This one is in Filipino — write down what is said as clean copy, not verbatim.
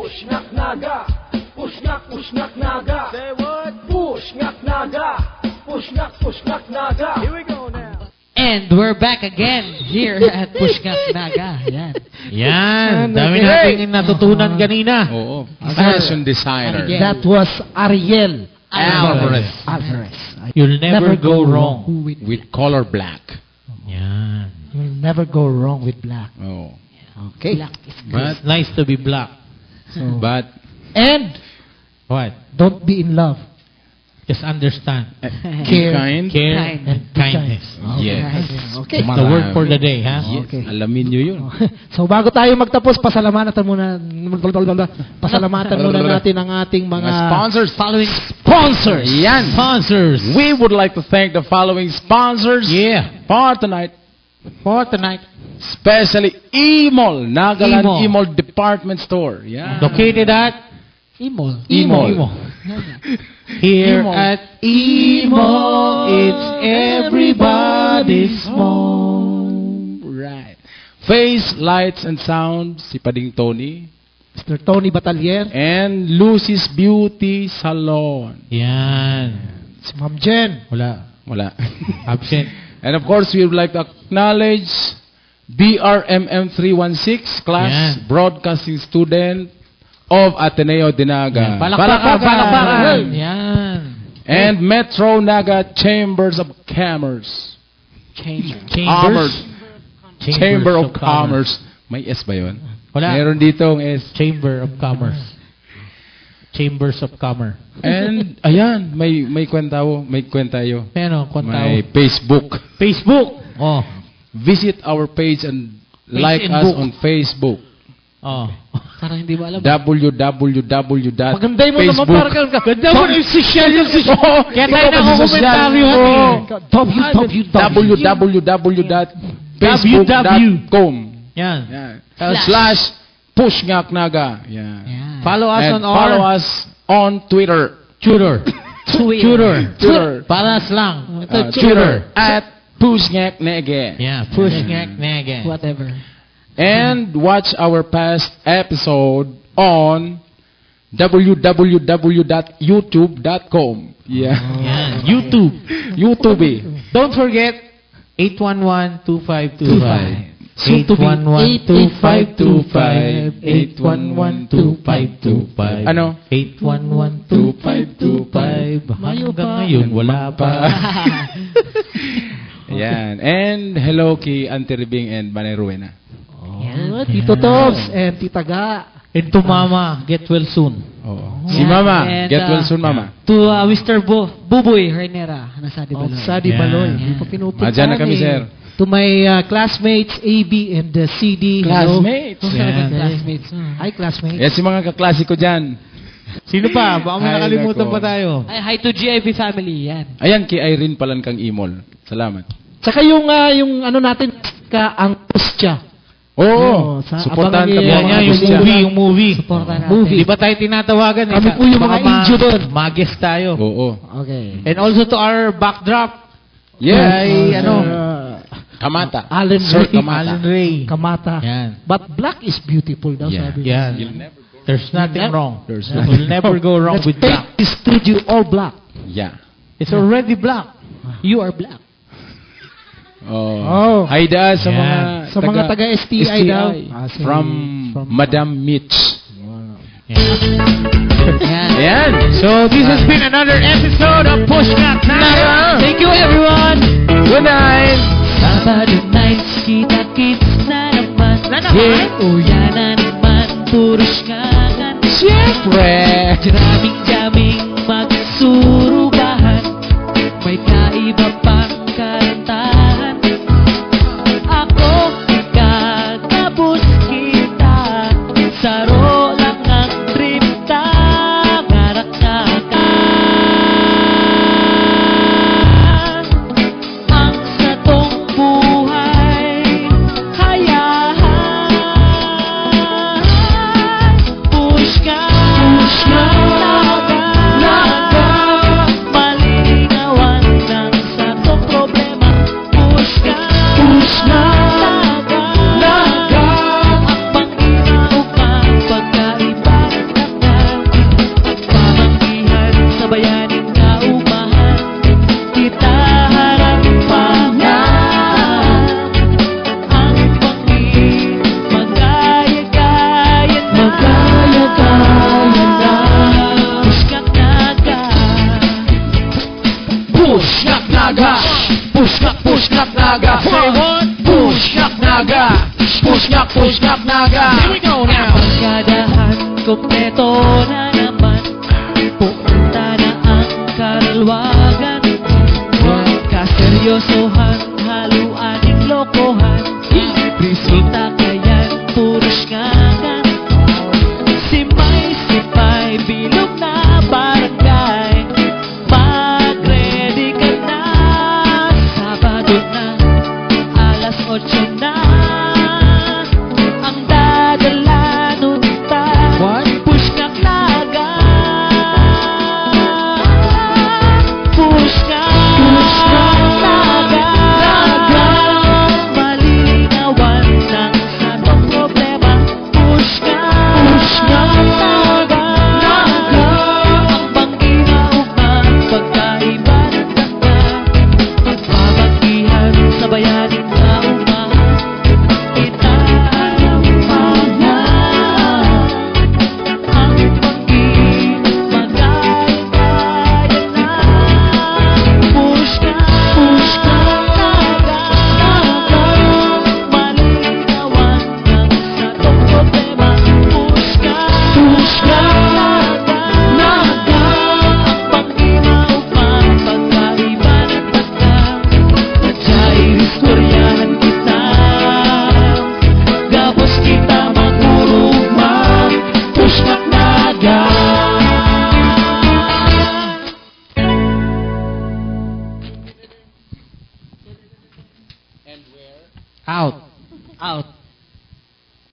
Pushnak Naga, Pushnak Naga. Say what? Pushnak Naga, Pushnak Naga. Here we go now. And we're back again here at Pushnak Naga. Yan. Yan. Dami natin natutunan kanina. Oo. Fashion designer. Ariel. That was Ariel Alvarez. Alvarez. You'll never go wrong. With color black. Yan. You'll never go wrong with black. Oh. Okay. Black is good. But, It's nice to be black. but, And What? don't be in love. Just understand. Care. kind. Care Kind. and kindness. Yes. Okay. It's the word for the day, ha? Yes. Okay. Alamin nyo yun. So bago tayo magtapos, pasalamatan muna natin ang ating mga sponsors. Following sponsors. Yan. Sponsors. We would like to thank the following sponsors Yeah. for tonight. For tonight. Especially E-Mall, Nagaland E-Mall. E-Mall Department Store. Yeah. Located at Imol. E-Mall. Here E-Mall. at E-Mall, it's everybody's mall. Right. Face, Lights, and Sound, si Pading Tony. Mr. Tony Batalier, And Lucy's Beauty Salon. Yan. si Ma'am Jen, Wala. Wala. Absent. And of course, we would like to acknowledge BRMM316 class Yan. broadcasting student of Ateneo Dinaga. Palakpakan. Yan. And Metro Naga Chambers of Commerce. Chambers. Chamber of Commerce. May S ba yun? Wala. Meron ditong S. Chamber of Commerce. Chambers of Commerce. And ayan, may kwentayo. Ano, kontao. May Facebook. Facebook. Oh. Visit our page and like and us book. on Facebook. Oh. Parang hindi ba alam. www.facebook. Maganda mo naman para ka. Ganda mo yung social. Kaya tayo nakukomentaryo. www.facebook.com Yan. / Pushngaknaga. Yeah. Follow us And on follow us on Twitter. Twitter. Twitter. Para lang. Twitter at Pushngaknege. Yeah. Pushngak Nege. Whatever. And watch our past episode on www.youtube.com. Yeah. Yan. YouTube. YouTube. Don't forget 811-2525. Soon to be 811-2525. 811-2525. Ano? 811-2525. Hanggang ngayon, wala pa. Ayan. And hello kay Auntie Ribing and Banay Ruena. Tito Togs and Tita Ga. And to Mama, get well soon. Oo. Si Mama. And, Get well soon, Mama. To Mr. Buboy Hernera. Nasa Di Baloy. Sadi Yan. Baloy. Yan. Hindi pa pinupuntahan Madyan na kami, sir. To my classmates, AB and CD. hello. Classmates. Yan. Classmates. Hi, classmates. Yan si mga kaklasiko dyan. Sino pa? Baka may Ay, nakalimutan nako. pa tayo. Hi to GIB family. Yan. Ayan, kay Irene Palankang Imol. Salamat. Tsaka yung ano natin, ang Pustya. Oo. abangan Supportahan kami. niyo Yan, mga yan, yung Pustya. movie. Supportan natin. Movie. Di ba tayo tinatawagan? Kami po yung mga injo doon. Mag-guest tayo. Oo. Okay. And also to our backdrop. Yes. Ay, ano? Kamata. Alan Sir Ray. Kamata. Alan Ray. Kamata. Yan. But black is beautiful daw, Yeah. sabi. Yan. You'll never go. There's nothing wrong. There's We'll never go wrong Let's with paint black. this studio all black. Yeah. It's already black. You are black. Oh. Ay da sa Yan. mga Sa mga taga-STI daw. From Madam Mitch. Yan. Ayan. So this has been another episode of Pushnak Naga. Thank you everyone. Good night. Sabado night, kita-kits na naman. Yeah. O yan na naman, puros ka nga. Siyempre. Jaming-jaming magsurubahan. May kaiba pang kantahan. Ako, ikaw, tapos kita. Saro lang ang tripta. Ngarak na ka. Ang satong buhay, hayahan. Push ka, naga. push knock naga. Here we go now. Pagkadahan, kompleto na naman. Pupunta na ang karalwagan. Huwag kaseryosohan, haluan ng lokohan. Resulta kaya't puro skangan. Simay-sipay, bilog na barangay. Mag-ready ka na. Sabado na, alas 8 na. Ang dadala nun tayo. What? Pushnak naga. Pushnak naga. Malilinawan ng satong problema. Pushnak naga. Ang panginaugma, pagkaiba ng tanda. Pagbabanggihan sa bayaning kaumahan. Itaapahan ang pag-ibig-magaya-gaya na. Pushnak naga. Malinawan ng satong problema. Pushnak naga. Ang pag-imaugma, pagkaiba ng tanda. Madya'y istoryahan kita. Gapos kita magurugma. Pushnak naga. Out. Out.